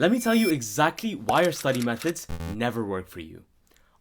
Let me tell you exactly why your study methods never work for you.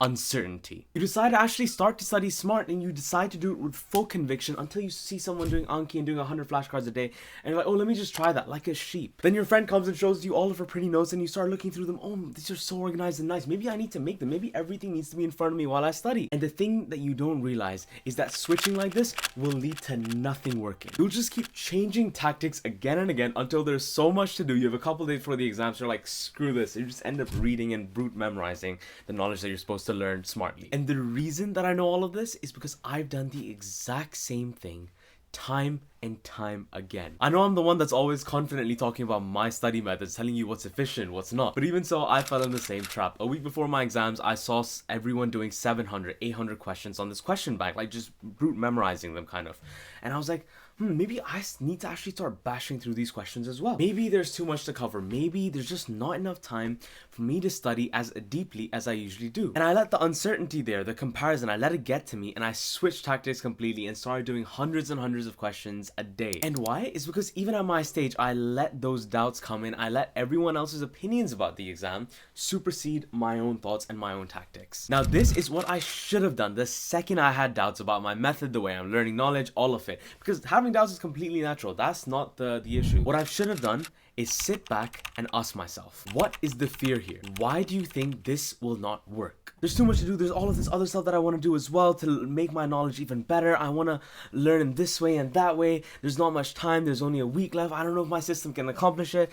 Uncertainty. You decide to actually start to study smart and you decide to do it with full conviction until you see someone doing Anki and doing 100 flashcards a day and you're like, oh, let me just try that like a sheep. Then your friend comes and shows you all of her pretty notes and you start looking through them. Oh, these are so organized and nice. Maybe I need to make them. Maybe everything needs to be in front of me while I study. And the thing that you don't realize is that switching like this will lead to nothing working. You'll just keep changing tactics again and again until there's so much to do. You have a couple days before the exams, you're like, screw this. You just end up reading and brute memorizing the knowledge that you're supposed to learn smartly. And the reason that I know all of this is because I've done the exact same thing time and time again. I know I'm the one that's always confidently talking about my study methods, telling you what's efficient, what's not. But even so, I fell in the same trap. A week before my exams, I saw everyone doing 700, 800 questions on this question bank, like just brute memorizing them kind of. And I was like, maybe I need to actually start bashing through these questions as well. Maybe there's too much to cover. Maybe there's just not enough time for me to study as deeply as I usually do. And I let the uncertainty there, the comparison, I let it get to me and I switched tactics completely and started doing hundreds and hundreds of questions a day. And why? It's because even at my stage, I let those doubts come in. I let everyone else's opinions about the exam supersede my own thoughts and my own tactics. Now, this is what I should have done the second I had doubts about my method, the way I'm learning knowledge, all of it. Because having doubts is completely natural. That's not the issue. What I should have done is sit back and ask myself, what is the fear here? Why do you think this will not work? There's too much to do. There's all of this other stuff that I want to do as well to make my knowledge even better. I want to learn in this way and that way. There's not much time. There's only a week left. I don't know if my system can accomplish it.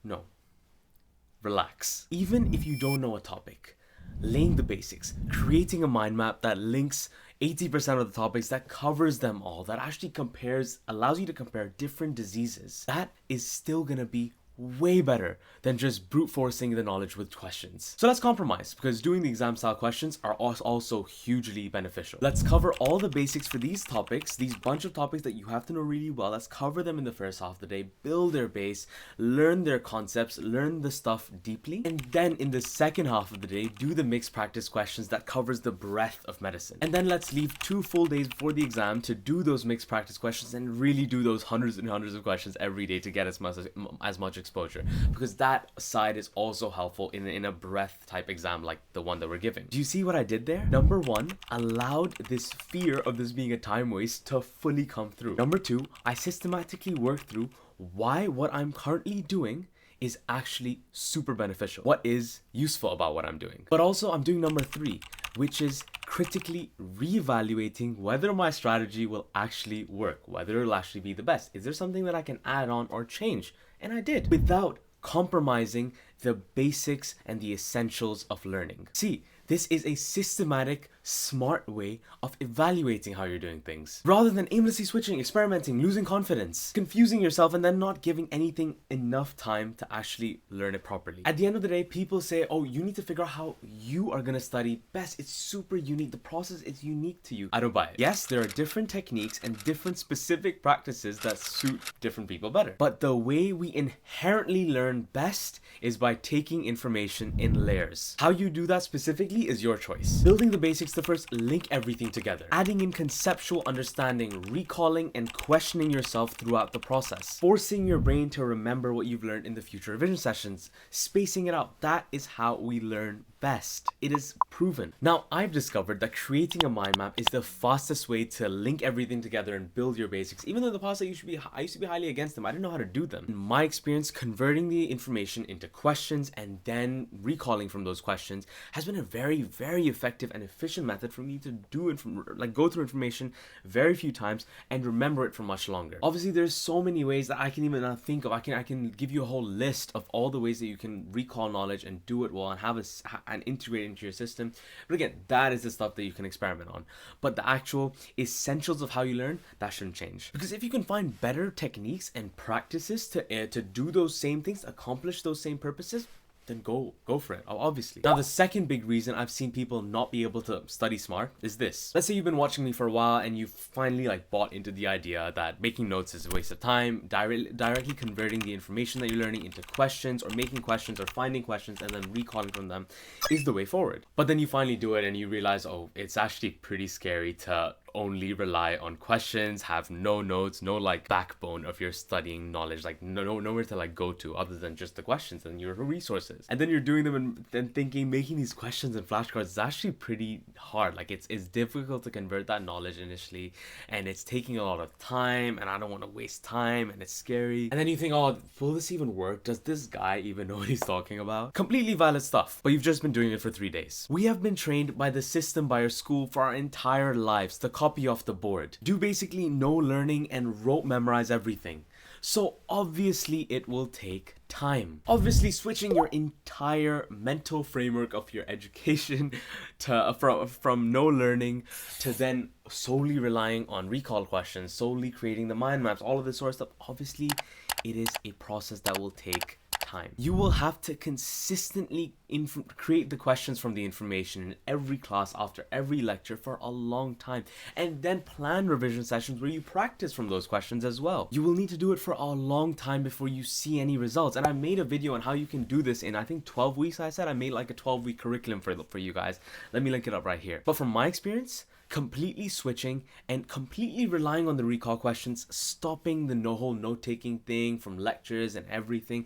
No. Relax. Even if you don't know a topic, laying the basics, creating a mind map that links 80% of the topics, that covers them all, that actually allows you to compare different diseases, that is still gonna be way better than just brute forcing the knowledge with questions. So let's compromise, because doing the exam style questions are also hugely beneficial. Let's cover all the basics for these topics, these bunch of topics that you have to know really well. Let's cover them in the first half of the day, build their base, learn their concepts, learn the stuff deeply, and then in the second half of the day, do the mixed practice questions that covers the breadth of medicine. And then let's leave 2 full days before the exam to do those mixed practice questions and really do those hundreds and hundreds of questions every day to get as much exposure, because that side is also helpful in a breadth type exam like the one that we're giving. Do you see what I did there? Number 1, allowed this fear of this being a time waste to fully come through. Number 2, I systematically worked through why what I'm currently doing is actually super beneficial. What is useful about what I'm doing? But also I'm doing number 3, which is critically reevaluating whether my strategy will actually work, whether it'll actually be the best. Is there something that I can add on or change? And I did, without compromising the basics and the essentials of learning. See, this is a systematic, smart way of evaluating how you're doing things. Rather than aimlessly switching, experimenting, losing confidence, confusing yourself, and then not giving anything enough time to actually learn it properly. At the end of the day, people say, oh, you need to figure out how you are gonna study best. It's super unique. The process is unique to you. I don't buy it. Yes, there are different techniques and different specific practices that suit different people better. But the way we inherently learn best is by taking information in layers. How you do that specifically is your choice. Building the basics to first link everything together, adding in conceptual understanding, recalling and questioning yourself throughout the process, forcing your brain to remember what you've learned in the future revision sessions, spacing it out. That is how we learn best. It is proven. Now, I've discovered that creating a mind map is the fastest way to link everything together and build your basics. Even though in the past I used to be highly against them, I didn't know how to do them. In my experience, converting the information into questions and then recalling from those questions has been a very, very effective and efficient method for me to go through information very few times and remember it for much longer. Obviously, there's so many ways that I can even not think of. I can give you a whole list of all the ways that you can recall knowledge and do it well and and integrate it into your system. But again, that is the stuff that you can experiment on. But the actual essentials of how you learn, that shouldn't change. Because if you can find better techniques and practices to do those same things, accomplish those same purposes, then go for it, obviously. Now, the second big reason I've seen people not be able to study smart is this. Let's say you've been watching me for a while and you've finally bought into the idea that making notes is a waste of time, directly converting the information that you're learning into questions, or making questions or finding questions and then recalling from them is the way forward. But then you finally do it and you realize, oh, it's actually pretty scary to only rely on questions, have no notes, no like backbone of your studying knowledge, like nowhere to like go to other than just the questions and your resources. And then you're doing them and then thinking making these questions and flashcards is actually pretty hard. Like it's difficult to convert that knowledge initially, and it's taking a lot of time, and I don't want to waste time, and it's scary. And then you think, oh, will this even work? Does this guy even know what he's talking about? Completely valid stuff, but you've just been doing it for 3 days. We have been trained by the system, by our school, for our entire lives to copy off the board, do basically no learning, and rote memorize everything. So obviously it will take time. Obviously switching your entire mental framework of your education to from no learning to then solely relying on recall questions, solely creating the mind maps, all of this sort of stuff, obviously it is a process that will take time. You will have to consistently create the questions from the information in every class after every lecture for a long time, and then plan revision sessions where you practice from those questions as well. You will need to do it for a long time before you see any results, and I made a video on how you can do this in, I think, 12 weeks. I said I made like a 12-week curriculum for you guys. Let me link it up right here. But from my experience, completely switching and completely relying on the recall questions, stopping the whole note-taking thing from lectures and everything,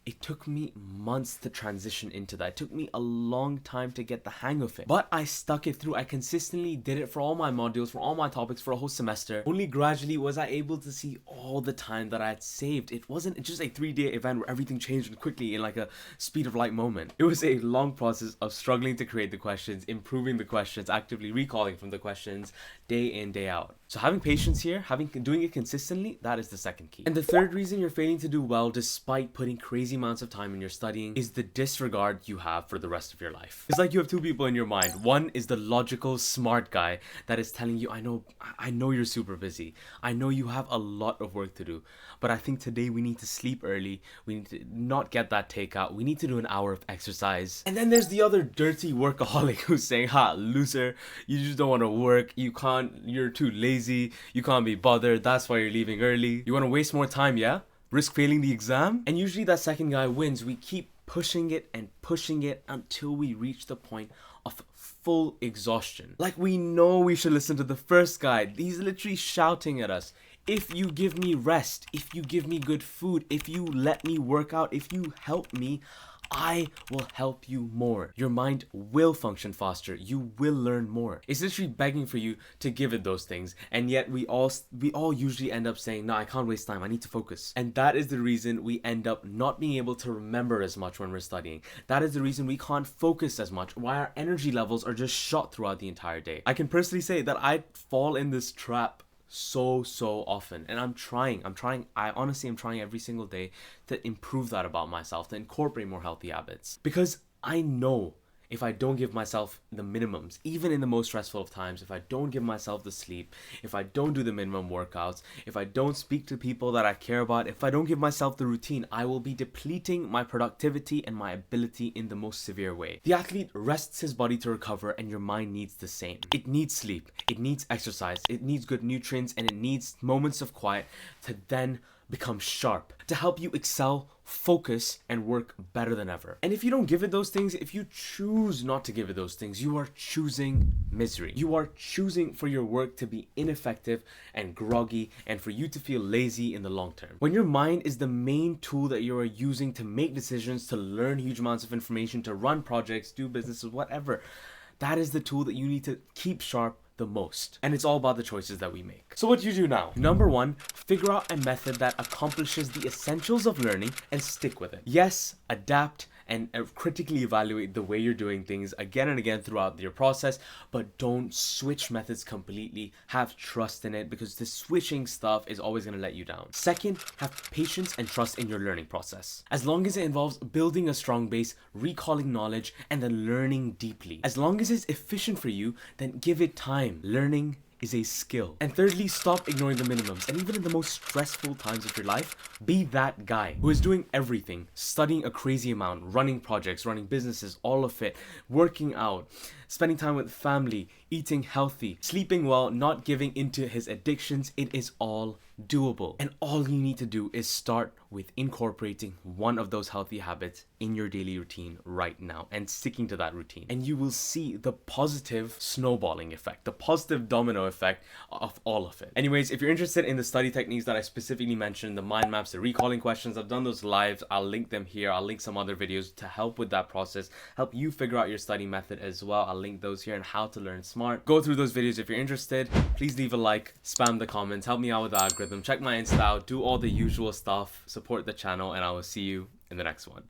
it took me months to transition into that. It took me a long time to get the hang of it. But I stuck it through. I consistently did it for all my modules, for all my topics, for a whole semester. Only gradually was I able to see all the time that I had saved. It wasn't just a 3-day event where everything changed quickly in like a speed of light moment. It was a long process of struggling to create the questions, improving the questions, actively recalling from the questions, day in, day out. So having patience here, doing it consistently, that is the second key. And the third reason you're failing to do well despite putting crazy amounts of time in your studying is the disregard you have for the rest of your life. It's like you have two people in your mind. One is the logical, smart guy that is telling you, I know you're super busy. I know you have a lot of work to do, but I think today we need to sleep early. We need to not get that takeout. We need to do an hour of exercise. And then there's the other dirty workaholic who's saying, ha, loser, you just don't want to work. You're too lazy. You can't be bothered. That's why you're leaving early. You want to waste more time, yeah? Risk failing the exam? And usually that second guy wins. We keep pushing it until we reach the point of full exhaustion. Like we know we should listen to the first guy. He's literally shouting at us. If you give me rest, if you give me good food, if you let me work out, if you help me, I will help you more. Your mind will function faster. You will learn more. It's literally begging for you to give it those things. And yet we all usually end up saying, no, I can't waste time. I need to focus. And that is the reason we end up not being able to remember as much when we're studying. That is the reason we can't focus as much. Why our energy levels are just shot throughout the entire day. I can personally say that I fall in this trap so often, and I'm trying. I honestly am trying every single day to improve that about myself, to incorporate more healthy habits, because I know if I don't give myself the minimums, even in the most stressful of times, if I don't give myself the sleep, if I don't do the minimum workouts, if I don't speak to people that I care about, if I don't give myself the routine, I will be depleting my productivity and my ability in the most severe way. The athlete rests his body to recover, and your mind needs the same. It needs sleep, it needs exercise, it needs good nutrients, and it needs moments of quiet to then become sharp, to help you excel, focus, and work better than ever. And if you don't give it those things, if you choose not to give it those things, you are choosing misery. You are choosing for your work to be ineffective and groggy, and for you to feel lazy in the long term. When your mind is the main tool that you are using to make decisions, to learn huge amounts of information, to run projects, do businesses, whatever, that is the tool that you need to keep sharp the most. And it's all about the choices that we make. So what do you do now? Number one, figure out a method that accomplishes the essentials of learning and stick with it. Yes, adapt and critically evaluate the way you're doing things again and again throughout your process, but don't switch methods completely. Have trust in it, because the switching stuff is always going to let you down. Second, have patience and trust in your learning process. As long as it involves building a strong base, recalling knowledge, and then learning deeply. As long as it's efficient for you, then give it time. Learning is a skill. And thirdly, stop ignoring the minimums. And even in the most stressful times of your life, be that guy who is doing everything, studying a crazy amount, running projects, running businesses, all of it, working out, spending time with family, eating healthy, sleeping well, not giving into his addictions. It is all doable. And all you need to do is start with incorporating one of those healthy habits in your daily routine right now and sticking to that routine. And you will see the positive snowballing effect, the positive domino effect of all of it. Anyways, if you're interested in the study techniques that I specifically mentioned, the mind maps, the recalling questions, I've done those lives. I'll link them here. I'll link some other videos to help with that process, help you figure out your study method as well. I'll link those here and how to learn smart. Go through those videos if you're interested. Please leave a like, spam the comments, help me out with the algorithm, check my Insta out, do all the usual stuff, support the channel, and I will see you in the next one.